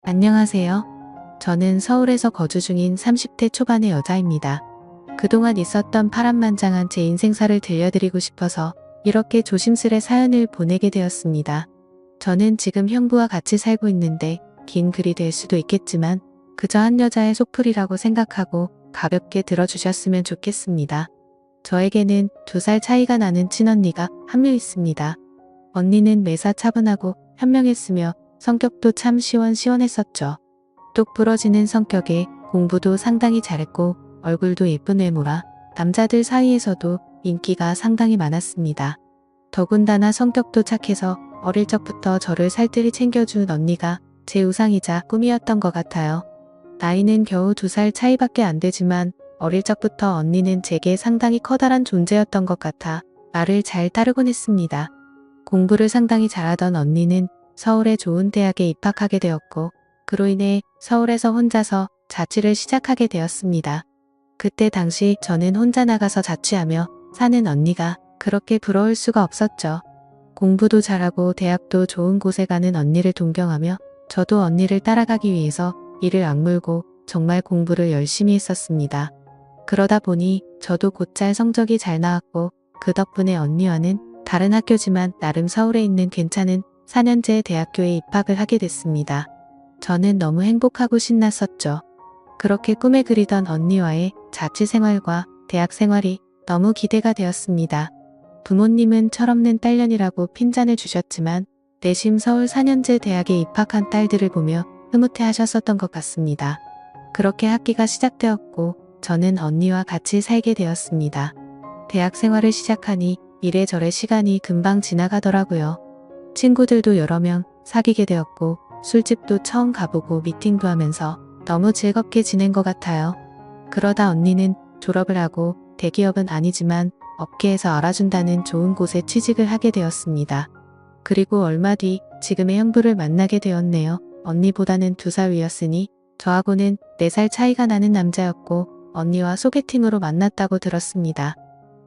안녕하세요. 저는 서울에서 거주 중인 30대 초반의 여자입니다. 그동안 있었던 파란만장한 제 인생사를 들려드리고 싶어서 이렇게 조심스레 사연을 보내게 되었습니다. 저는 지금 형부와 같이 살고 있는데 긴 글이 될 수도 있겠지만 그저 한 여자의 속풀이라고 생각하고 가볍게 들어주셨으면 좋겠습니다. 저에게는 2살 차이가 나는 친언니가 한 명 있습니다. 언니는 매사 차분하고 현명했으며 성격도 참 시원시원했었죠. 똑 부러지는 성격에 공부도 상당히 잘했고 얼굴도 예쁜 외모라 남자들 사이에서도 인기가 상당히 많았습니다. 더군다나 성격도 착해서 어릴 적부터 저를 살뜰히 챙겨준 언니가 제 우상이자 꿈이었던 것 같아요. 나이는 겨우 2살 차이밖에 안 되지만 어릴 적부터 언니는 제게 상당히 커다란 존재였던 것 같아 말을 잘 따르곤 했습니다. 공부를 상당히 잘하던 언니는 서울의 좋은 대학에 입학하게 되었고 그로 인해 서울에서 혼자서 자취를 시작하게 되었습니다. 그때 당시 저는 혼자 나가서 자취하며 사는 언니가 그렇게 부러울 수가 없었죠. 공부도 잘하고 대학도 좋은 곳에 가는 언니를 존경하며 저도 언니를 따라가기 위해서 이를 악물고 정말 공부를 열심히 했었습니다. 그러다 보니 저도 곧잘 성적이 잘 나왔고 그 덕분에 언니와는 다른 학교지만 나름 서울에 있는 괜찮은 4년제 대학교에 입학을 하게 됐습니다. 저는 너무 행복하고 신났었죠. 그렇게 꿈에 그리던 언니와의 자취 생활과 대학 생활이 너무 기대가 되었습니다. 부모님은 철없는 딸년이라고 핀잔을 주셨지만 내심 서울 4년제 대학에 입학한 딸들을 보며 흐뭇해 하셨었던 것 같습니다. 그렇게 학기가 시작되었고 저는 언니와 같이 살게 되었습니다. 대학 생활을 시작하니 이래저래 시간이 금방 지나가더라고요. 친구들도 여러 명 사귀게 되었고 술집도 처음 가보고 미팅도 하면서 너무 즐겁게 지낸 것 같아요. 그러다 언니는 졸업을 하고 대기업은 아니지만 업계에서 알아준다는 좋은 곳에 취직을 하게 되었습니다. 그리고 얼마 뒤 지금의 형부를 만나게 되었네요. 언니보다는 2살 위였으니 저하고는 4살 차이가 나는 남자였고 언니와 소개팅으로 만났다고 들었습니다.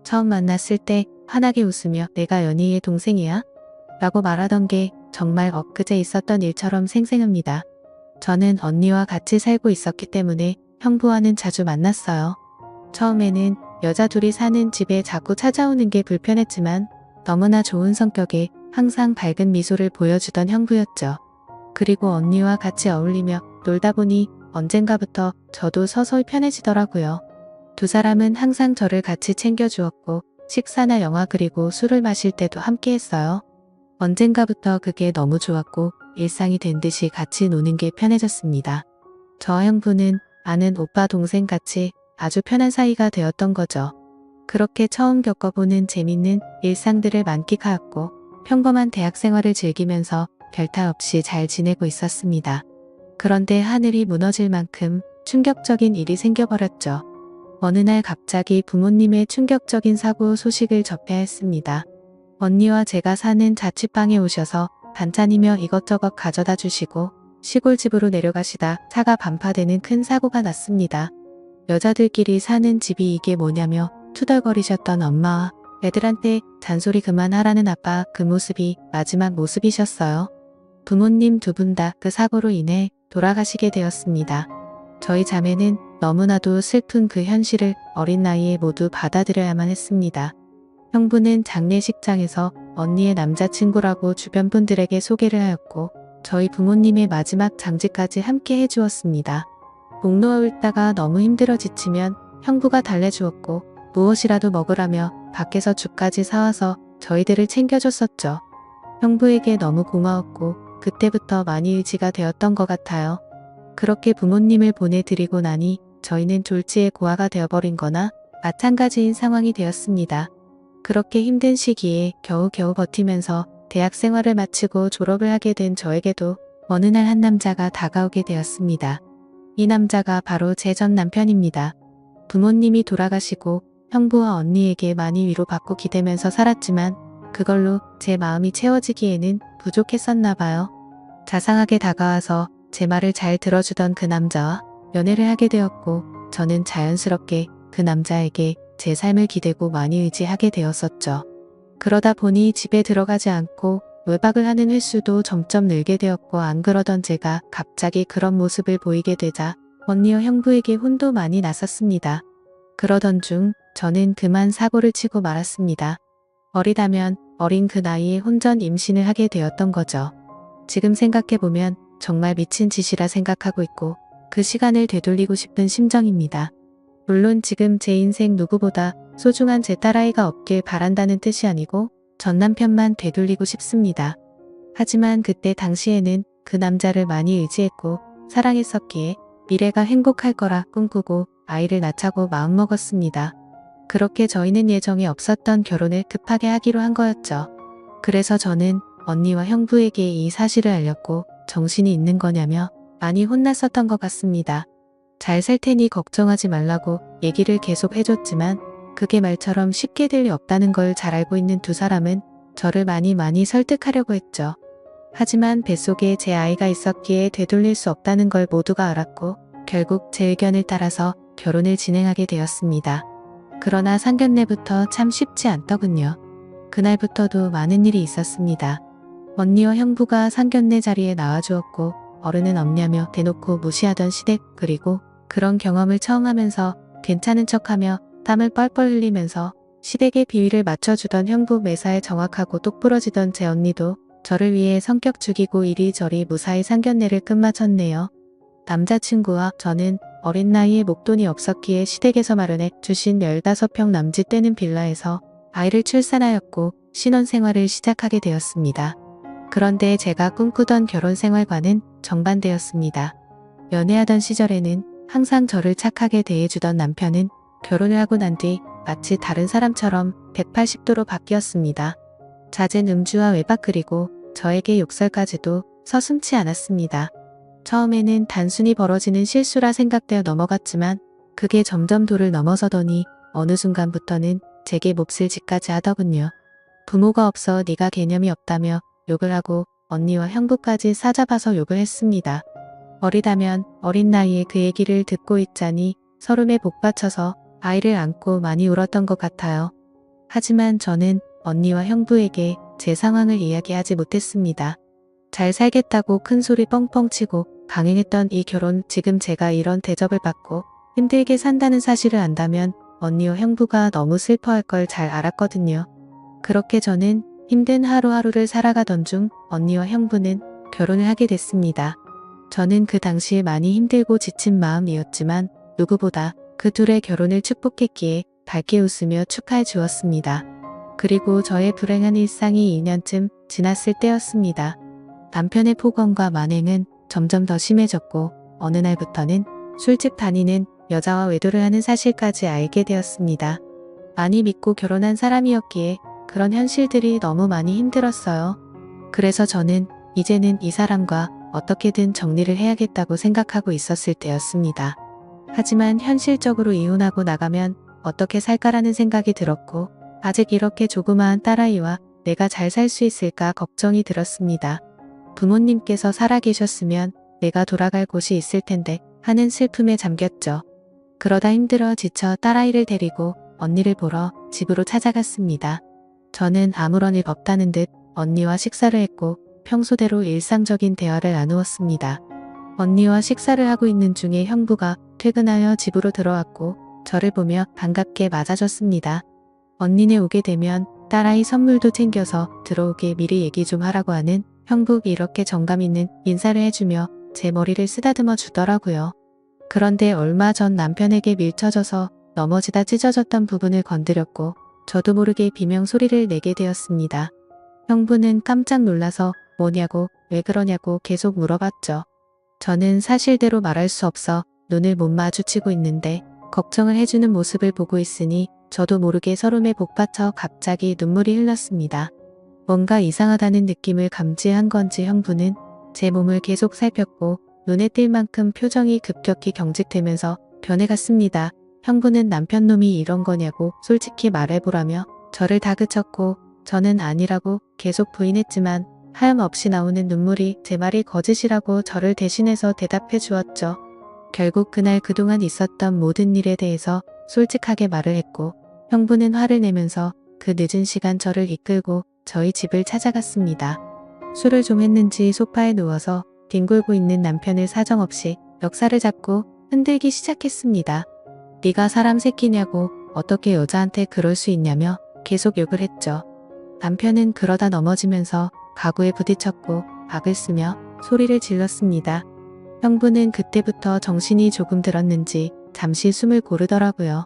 처음 만났을 때 환하게 웃으며 내가 연희의 동생이야? 라고 말하던 게 정말 엊그제 있었던 일처럼 생생합니다. 저는 언니와 같이 살고 있었기 때문에 형부와는 자주 만났어요. 처음에는 여자 둘이 사는 집에 자꾸 찾아오는 게 불편했지만 너무나 좋은 성격에 항상 밝은 미소를 보여주던 형부였죠. 그리고 언니와 같이 어울리며 놀다 보니 언젠가부터 저도 서서히 편해지더라고요. 2사람은 항상 저를 같이 챙겨주었고 식사나 영화 그리고 술을 마실 때도 함께 했어요. 언젠가부터 그게 너무 좋았고 일상이 된 듯이 같이 노는 게 편해졌습니다. 저와 형부는 아는 오빠 동생 같이 아주 편한 사이가 되었던 거죠. 그렇게 처음 겪어보는 재밌는 일상들을 만끽하였고 평범한 대학 생활을 즐기면서 별탈 없이 잘 지내고 있었습니다. 그런데 하늘이 무너질 만큼 충격적인 일이 생겨버렸죠. 어느 날 갑자기 부모님의 충격적인 사고 소식을 접해야 했습니다. 언니와 제가 사는 자취방에 오셔서 반찬이며 이것저것 가져다 주시고 시골집으로 내려가시다 차가 반파되는 큰 사고가 났습니다. 여자들끼리 사는 집이 이게 뭐냐며 투덜거리셨던 엄마와 애들한테 잔소리 그만하라는 아빠 그 모습이 마지막 모습이셨어요. 부모님 2분 다 그 사고로 인해 돌아가시게 되었습니다. 저희 자매는 너무나도 슬픈 그 현실을 어린 나이에 모두 받아들여야만 했습니다. 형부는 장례식장에서 언니의 남자친구라고 주변 분들에게 소개를 하였고 저희 부모님의 마지막 장지까지 함께 해주었습니다. 목 놓아 울다가 너무 힘들어 지치면 형부가 달래주었고 무엇이라도 먹으라며 밖에서 죽까지 사와서 저희들을 챙겨줬었죠. 형부에게 너무 고마웠고 그때부터 많이 의지가 되었던 것 같아요. 그렇게 부모님을 보내드리고 나니 저희는 졸지에 고아가 되어버린 거나 마찬가지인 상황이 되었습니다. 그렇게 힘든 시기에 겨우겨우 버티면서 대학 생활을 마치고 졸업을 하게 된 저에게도 어느 날 한 남자가 다가오게 되었습니다. 이 남자가 바로 제 전 남편입니다. 부모님이 돌아가시고 형부와 언니에게 많이 위로받고 기대면서 살았지만 그걸로 제 마음이 채워지기에는 부족했었나 봐요. 자상하게 다가와서 제 말을 잘 들어주던 그 남자와 연애를 하게 되었고 저는 자연스럽게 그 남자에게 제 삶을 기대고 많이 의지하게 되었었죠. 그러다 보니 집에 들어가지 않고 외박을 하는 횟수도 점점 늘게 되었고 안 그러던 제가 갑자기 그런 모습을 보이게 되자 언니와 형부에게 혼도 많이 났었습니다. 그러던 중 저는 그만 사고를 치고 말았습니다. 어리다면 어린 그 나이에 혼전 임신을 하게 되었던 거죠. 지금 생각해보면 정말 미친 짓이라 생각하고 있고 그 시간을 되돌리고 싶은 심정입니다. 물론 지금 제 인생 누구보다 소중한 제 딸아이가 없길 바란다는 뜻이 아니고 전 남편만 되돌리고 싶습니다. 하지만 그때 당시에는 그 남자를 많이 의지했고 사랑했었기에 미래가 행복할 거라 꿈꾸고 아이를 낳자고 마음먹었습니다. 그렇게 저희는 예정에 없었던 결혼을 급하게 하기로 한 거였죠. 그래서 저는 언니와 형부에게 이 사실을 알렸고 정신이 있는 거냐며 많이 혼났었던 것 같습니다. 잘 살 테니 걱정하지 말라고 얘기를 계속 해줬지만 그게 말처럼 쉽게 될 리 없다는 걸 잘 알고 있는 두 사람은 저를 많이 설득하려고 했죠. 하지만 뱃속에 제 아이가 있었기에 되돌릴 수 없다는 걸 모두가 알았고 결국 제 의견을 따라서 결혼을 진행하게 되었습니다. 그러나 상견례부터 참 쉽지 않더군요. 그날부터도 많은 일이 있었습니다. 언니와 형부가 상견례 자리에 나와주었고 어른은 없냐며 대놓고 무시하던 시댁, 그리고 그런 경험을 처음 하면서 괜찮은 척하며 땀을 뻘뻘 흘리면서 시댁의 비위를 맞춰주던 형부 매사에 정확하고 똑부러지던 제 언니도 저를 위해 성격 죽이고 이리저리 무사히 상견례를 끝마쳤네요. 남자친구와 저는 어린 나이에 목돈이 없었기에 시댁에서 마련해 주신 15평 남짓 되는 빌라에서 아이를 출산하였고 신혼생활을 시작하게 되었습니다. 그런데 제가 꿈꾸던 결혼 생활과는 정반대였습니다. 연애하던 시절에는 항상 저를 착하게 대해주던 남편은 결혼을 하고 난 뒤 마치 다른 사람처럼 180도로 바뀌었습니다. 잦은 음주와 외박 그리고 저에게 욕설까지도 서슴지 않았습니다. 처음에는 단순히 벌어지는 실수라 생각되어 넘어갔지만 그게 점점 도를 넘어서더니 어느 순간부터는 제게 몹쓸 짓까지 하더군요. 부모가 없어 네가 개념이 없다며 욕을 하고 언니와 형부까지 싸잡아서 욕을 했습니다. 어리다면 어린 나이에 그 얘기를 듣고 있자니 서름에 복받쳐서 아이를 안고 많이 울었던 것 같아요. 하지만 저는 언니와 형부에게 제 상황을 이야기하지 못했습니다. 잘 살겠다고 큰 소리 뻥뻥 치고 강행했던 이 결혼, 지금 제가 이런 대접을 받고 힘들게 산다는 사실을 안다면 언니와 형부가 너무 슬퍼할 걸 잘 알았거든요. 그렇게 저는 힘든 하루하루를 살아가던 중 언니와 형부는 결혼을 하게 됐습니다. 저는 그 당시에 많이 힘들고 지친 마음이었지만 누구보다 그 둘의 결혼을 축복했기에 밝게 웃으며 축하해 주었습니다. 그리고 저의 불행한 일상이 2년쯤 지났을 때였습니다. 남편의 폭언과 만행은 점점 더 심해졌고 어느 날부터는 술집 다니는 여자와 외도를 하는 사실까지 알게 되었습니다. 많이 믿고 결혼한 사람이었기에 그런 현실들이 너무 많이 힘들었어요. 그래서 저는 이제는 이 사람과 어떻게든 정리를 해야겠다고 생각하고 있었을 때였습니다. 하지만 현실적으로 이혼하고 나가면 어떻게 살까라는 생각이 들었고 아직 이렇게 조그마한 딸아이와 내가 잘 살 수 있을까 걱정이 들었습니다. 부모님께서 살아계셨으면 내가 돌아갈 곳이 있을 텐데 하는 슬픔에 잠겼죠. 그러다 힘들어 지쳐 딸아이를 데리고 언니를 보러 집으로 찾아갔습니다. 저는 아무런 일 없다는 듯 언니와 식사를 했고 평소대로 일상적인 대화를 나누었습니다. 언니와 식사를 하고 있는 중에 형부가 퇴근하여 집으로 들어왔고 저를 보며 반갑게 맞아줬습니다. 언니네 오게 되면 딸아이 선물도 챙겨서 들어오게 미리 얘기 좀 하라고 하는 형부, 이렇게 정감 있는 인사를 해주며 제 머리를 쓰다듬어 주더라고요. 그런데 얼마 전 남편에게 밀쳐져서 넘어지다 찢어졌던 부분을 건드렸고 저도 모르게 비명 소리를 내게 되었습니다. 형부는 깜짝 놀라서 뭐냐고 왜 그러냐고 계속 물어봤죠. 저는 사실대로 말할 수 없어 눈을 못 마주치고 있는데 걱정을 해주는 모습을 보고 있으니 저도 모르게 서름에 복받쳐 갑자기 눈물이 흘렀습니다. 뭔가 이상하다는 느낌을 감지한 건지 형부는 제 몸을 계속 살폈고 눈에 띌 만큼 표정이 급격히 경직되면서 변해갔습니다. 형부는 남편 놈이 이런 거냐고 솔직히 말해보라며 저를 다그쳤고 저는 아니라고 계속 부인했지만 하염없이 나오는 눈물이 제 말이 거짓이라고 저를 대신해서 대답해 주었죠. 결국 그날 그동안 있었던 모든 일에 대해서 솔직하게 말을 했고 형부는 화를 내면서 그 늦은 시간 저를 이끌고 저희 집을 찾아갔습니다. 술을 좀 했는지 소파에 누워서 뒹굴고 있는 남편을 사정없이 멱살을 잡고 흔들기 시작했습니다. 네가 사람 새끼냐고, 어떻게 여자한테 그럴 수 있냐며 계속 욕을 했죠. 남편은 그러다 넘어지면서 가구에 부딪혔고 악을 쓰며 소리를 질렀습니다. 형부는 그때부터 정신이 조금 들었는지 잠시 숨을 고르더라고요.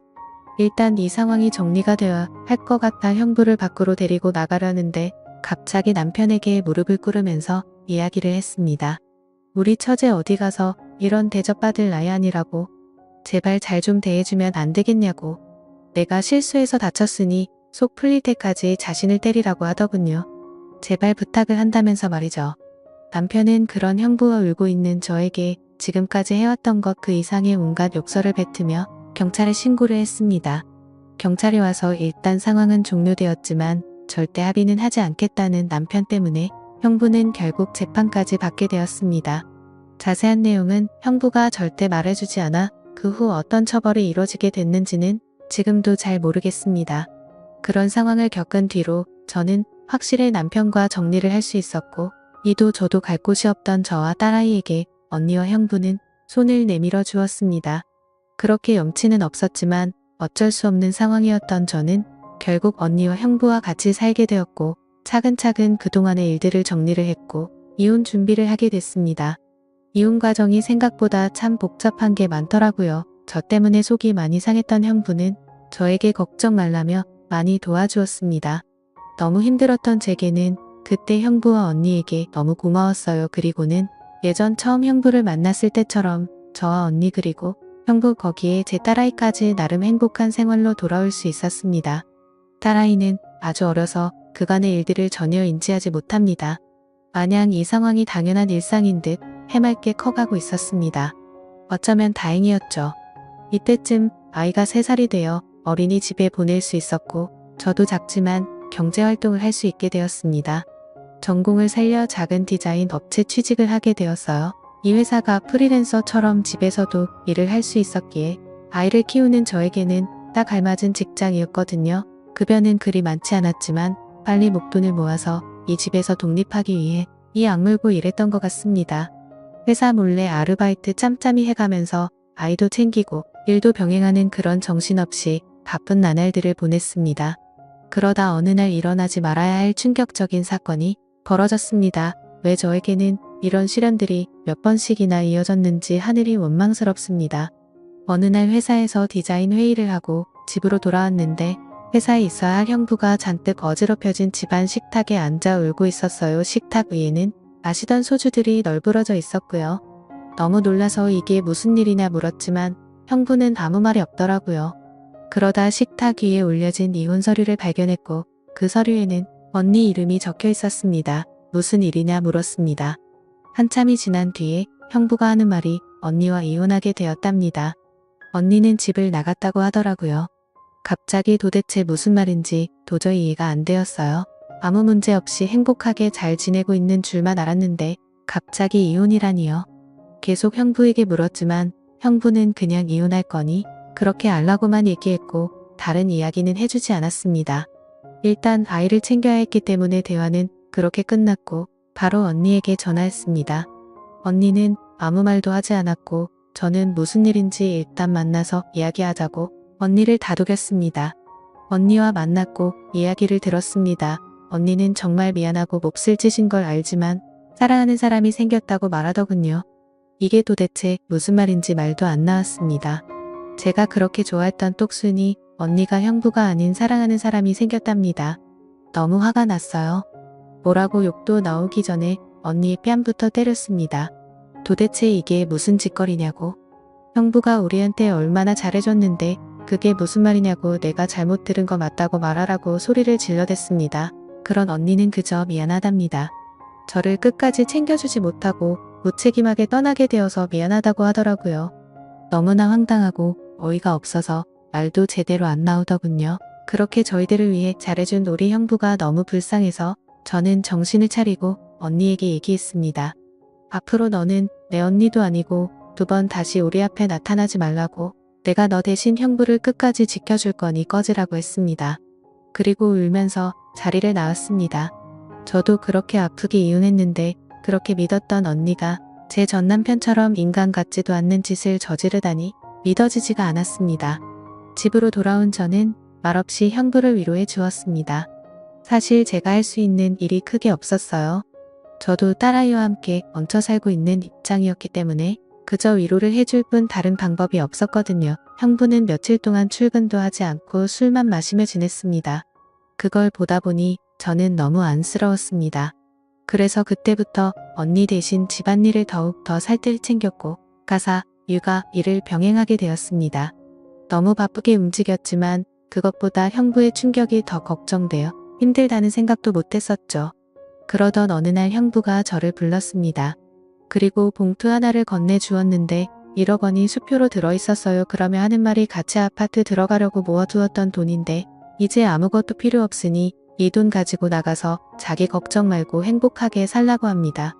일단 이 상황이 정리가 되어야 할 것 같아 형부를 밖으로 데리고 나가려는데 갑자기 남편에게 무릎을 꿇으면서 이야기를 했습니다. 우리 처제 어디 가서 이런 대접받을 나이 아니라고. 제발 잘 좀 대해주면 안 되겠냐고. 내가 실수해서 다쳤으니 속 풀릴 때까지 자신을 때리라고 하더군요. 제발 부탁을 한다면서 말이죠. 남편은 그런 형부와 울고 있는 저에게 지금까지 해왔던 것 그 이상의 온갖 욕설을 뱉으며 경찰에 신고를 했습니다. 경찰이 와서 일단 상황은 종료되었지만 절대 합의는 하지 않겠다는 남편 때문에 형부는 결국 재판까지 받게 되었습니다. 자세한 내용은 형부가 절대 말해주지 않아 그 후 어떤 처벌이 이루어지게 됐는지는 지금도 잘 모르겠습니다. 그런 상황을 겪은 뒤로 저는 확실히 남편과 정리를 할 수 있었고 이도 저도 갈 곳이 없던 저와 딸아이에게 언니와 형부는 손을 내밀어 주었습니다. 그렇게 염치는 없었지만 어쩔 수 없는 상황이었던 저는 결국 언니와 형부와 같이 살게 되었고 차근차근 그동안의 일들을 정리를 했고 이혼 준비를 하게 됐습니다. 이혼 과정이 생각보다 참 복잡한 게 많더라고요. 저 때문에 속이 많이 상했던 형부는 저에게 걱정 말라며 많이 도와주었습니다. 너무 힘들었던 제게는 그때 형부와 언니에게 너무 고마웠어요. 그리고는 예전 처음 형부를 만났을 때처럼 저와 언니 그리고 형부 거기에 제 딸아이까지 나름 행복한 생활로 돌아올 수 있었습니다. 딸아이는 아주 어려서 그간의 일들을 전혀 인지하지 못합니다. 마냥 이 상황이 당연한 일상인 듯 해맑게 커가고 있었습니다. 어쩌면 다행이었죠. 이때쯤 아이가 3살이 되어 어린이집에 보낼 수 있었고 저도 작지만 경제활동을 할 수 있게 되었습니다. 전공을 살려 작은 디자인 업체 취직을 하게 되었어요. 이 회사가 프리랜서처럼 집에서도 일을 할 수 있었기에 아이를 키우는 저에게는 딱 알맞은 직장이었거든요. 급여는 그리 많지 않았지만 빨리 목돈을 모아서 이 집에서 독립하기 위해 이 악물고 일했던 것 같습니다. 회사 몰래 아르바이트 짬짬이 해가면서 아이도 챙기고 일도 병행하는 그런 정신없이 바쁜 나날들을 보냈습니다. 그러다 어느 날 일어나지 말아야 할 충격적인 사건이 벌어졌습니다. 왜 저에게는 이런 시련들이 몇 번씩이나 이어졌는지 하늘이 원망스럽습니다. 어느 날 회사에서 디자인 회의를 하고 집으로 돌아왔는데 회사에 있어야 할 형부가 잔뜩 어지럽혀진 집안 식탁에 앉아 울고 있었어요. 식탁 위에는 마시던 소주들이 널브러져 있었고요. 너무 놀라서 이게 무슨 일이냐 물었지만 형부는 아무 말이 없더라고요. 그러다 식탁 위에 올려진 이혼 서류를 발견했고 그 서류에는 언니 이름이 적혀 있었습니다. 무슨 일이냐 물었습니다. 한참이 지난 뒤에 형부가 하는 말이 언니와 이혼하게 되었답니다. 언니는 집을 나갔다고 하더라고요. 갑자기 도대체 무슨 말인지 도저히 이해가 안 되었어요. 아무 문제 없이 행복하게 잘 지내고 있는 줄만 알았는데 갑자기 이혼이라니요. 계속 형부에게 물었지만 형부는 그냥 이혼할 거니 그렇게 알라고만 얘기했고 다른 이야기는 해주지 않았습니다. 일단 아이를 챙겨야 했기 때문에 대화는 그렇게 끝났고 바로 언니에게 전화했습니다. 언니는 아무 말도 하지 않았고 저는 무슨 일인지 일단 만나서 이야기하자고 언니를 다독였습니다. 언니와 만났고 이야기를 들었습니다. 언니는 정말 미안하고 몹쓸 짓인 걸 알지만 사랑하는 사람이 생겼다고 말하더군요. 이게 도대체 무슨 말인지 말도 안 나왔습니다. 제가 그렇게 좋아했던 똑순이 언니가 형부가 아닌 사랑하는 사람이 생겼답니다. 너무 화가 났어요. 뭐라고 욕도 나오기 전에 언니의 뺨부터 때렸습니다. 도대체 이게 무슨 짓거리냐고. 형부가 우리한테 얼마나 잘해줬는데 그게 무슨 말이냐고 내가 잘못 들은 거 맞다고 말하라고 소리를 질러댔습니다. 그런 언니는 그저 미안하답니다. 저를 끝까지 챙겨주지 못하고 무책임하게 떠나게 되어서 미안하다고 하더라고요. 너무나 황당하고 어이가 없어서 말도 제대로 안 나오더군요. 그렇게 저희들을 위해 잘해준 우리 형부가 너무 불쌍해서 저는 정신을 차리고 언니에게 얘기했습니다. 앞으로 너는 내 언니도 아니고 2번 다시 우리 앞에 나타나지 말라고. 내가 너 대신 형부를 끝까지 지켜줄 거니 꺼지라고 했습니다. 그리고 울면서 자리를 나왔습니다. 저도 그렇게 아프게 이혼했는데 그렇게 믿었던 언니가 제 전남편처럼 인간 같지도 않는 짓을 저지르다니 믿어지지가 않았습니다. 집으로 돌아온 저는 말없이 형부를 위로해 주었습니다. 사실 제가 할 수 있는 일이 크게 없었어요. 저도 딸아이와 함께 얹혀 살고 있는 입장이었기 때문에 그저 위로를 해줄 뿐 다른 방법이 없었거든요. 형부는 며칠 동안 출근도 하지 않고 술만 마시며 지냈습니다. 그걸 보다 보니 저는 너무 안쓰러웠습니다. 그래서 그때부터 언니 대신 집안일을 더욱 더 살뜰 챙겼고 가사, 육아, 일을 병행하게 되었습니다. 너무 바쁘게 움직였지만 그것보다 형부의 충격이 더 걱정되어 힘들다는 생각도 못했었죠. 그러던 어느 날 형부가 저를 불렀습니다. 그리고 봉투 하나를 건네주었는데 1억 원이 수표로 들어있었어요. 그러며 하는 말이 같이 아파트 들어가려고 모아두었던 돈인데 이제 아무것도 필요 없으니 이 돈 가지고 나가서 자기 걱정 말고 행복하게 살라고 합니다.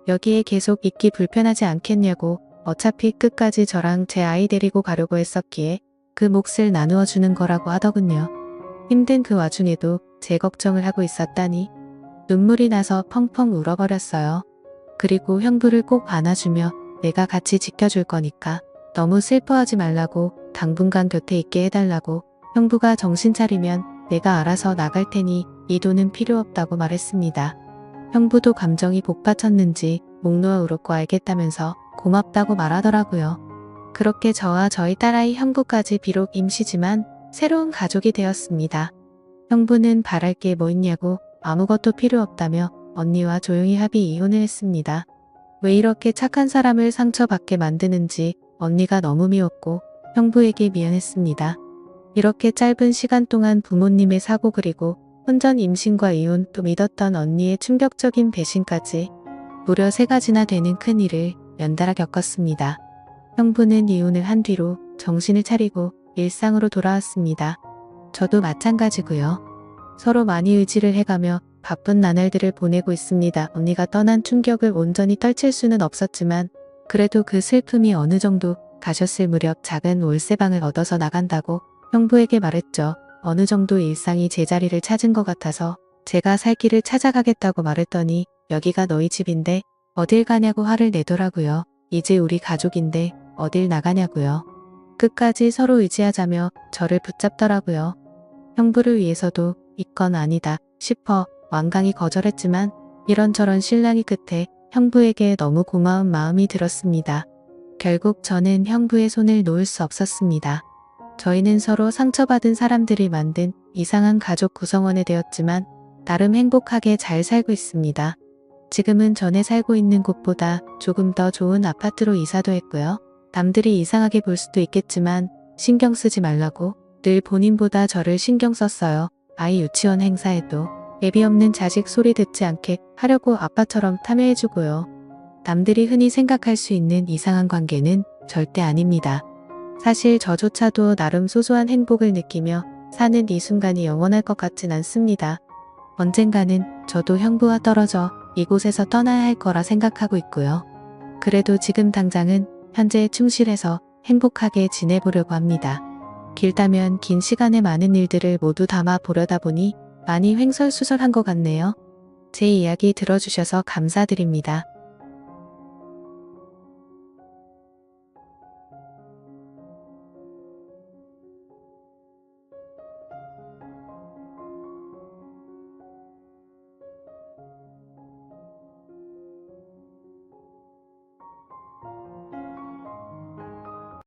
여기에 계속 있기 불편하지 않겠냐고 어차피 끝까지 저랑 제 아이 데리고 가려고 했었기에 그 몫을 나누어 주는 거라고 하더군요. 힘든 그 와중에도 제 걱정을 하고 있었다니 눈물이 나서 펑펑 울어버렸어요. 그리고 형부를 꼭 안아주며 내가 같이 지켜줄 거니까 너무 슬퍼하지 말라고 당분간 곁에 있게 해달라고 형부가 정신 차리면 내가 알아서 나갈 테니 이 돈은 필요 없다고 말했습니다. 형부도 감정이 복받쳤는지 목 놓아 울었고 알겠다면서 고맙다고 말하더라고요. 그렇게 저와 저희 딸아이 형부까지 비록 임시지만 새로운 가족이 되었습니다. 형부는 바랄 게 뭐 있냐고 아무것도 필요 없다며 언니와 조용히 합의 이혼을 했습니다. 왜 이렇게 착한 사람을 상처받게 만드는지 언니가 너무 미웠고 형부에게 미안했습니다. 이렇게 짧은 시간 동안 부모님의 사고 그리고 혼전 임신과 이혼 또 믿었던 언니의 충격적인 배신까지 무려 3가지나 되는 큰일을 연달아 겪었습니다. 형부는 이혼을 한 뒤로 정신을 차리고 일상으로 돌아왔습니다. 저도 마찬가지고요. 서로 많이 의지를 해가며 바쁜 나날들을 보내고 있습니다. 언니가 떠난 충격을 온전히 떨칠 수는 없었지만 그래도 그 슬픔이 어느 정도 가셨을 무렵 작은 월세방을 얻어서 나간다고 형부에게 말했죠. 어느 정도 일상이 제자리를 찾은 것 같아서 제가 살 길을 찾아가겠다고 말했더니 여기가 너희 집인데 어딜 가냐고 화를 내더라고요. 이제 우리 가족인데 어딜 나가냐고요. 끝까지 서로 의지하자며 저를 붙잡더라고요. 형부를 위해서도 이건 아니다 싶어 완강히 거절했지만 이런저런 실랑이 끝에 형부에게 너무 고마운 마음이 들었습니다. 결국 저는 형부의 손을 놓을 수 없었습니다. 저희는 서로 상처받은 사람들이 만든 이상한 가족 구성원이 되었지만 나름 행복하게 잘 살고 있습니다. 지금은 전에 살고 있는 곳보다 조금 더 좋은 아파트로 이사도 했고요. 남들이 이상하게 볼 수도 있겠지만 신경 쓰지 말라고 늘 본인보다 저를 신경 썼어요. 아이 유치원 행사에도 애비 없는 자식 소리 듣지 않게 하려고 아빠처럼 참여해주고요. 남들이 흔히 생각할 수 있는 이상한 관계는 절대 아닙니다. 사실 저조차도 나름 소소한 행복을 느끼며 사는 이 순간이 영원할 것 같진 않습니다. 언젠가는 저도 형부와 떨어져 이곳에서 떠나야 할 거라 생각하고 있고요. 그래도 지금 당장은 현재에 충실해서 행복하게 지내보려고 합니다. 길다면 긴 시간에 많은 일들을 모두 담아 보려다 보니 많이 횡설수설한 것 같네요. 제 이야기 들어주셔서 감사드립니다.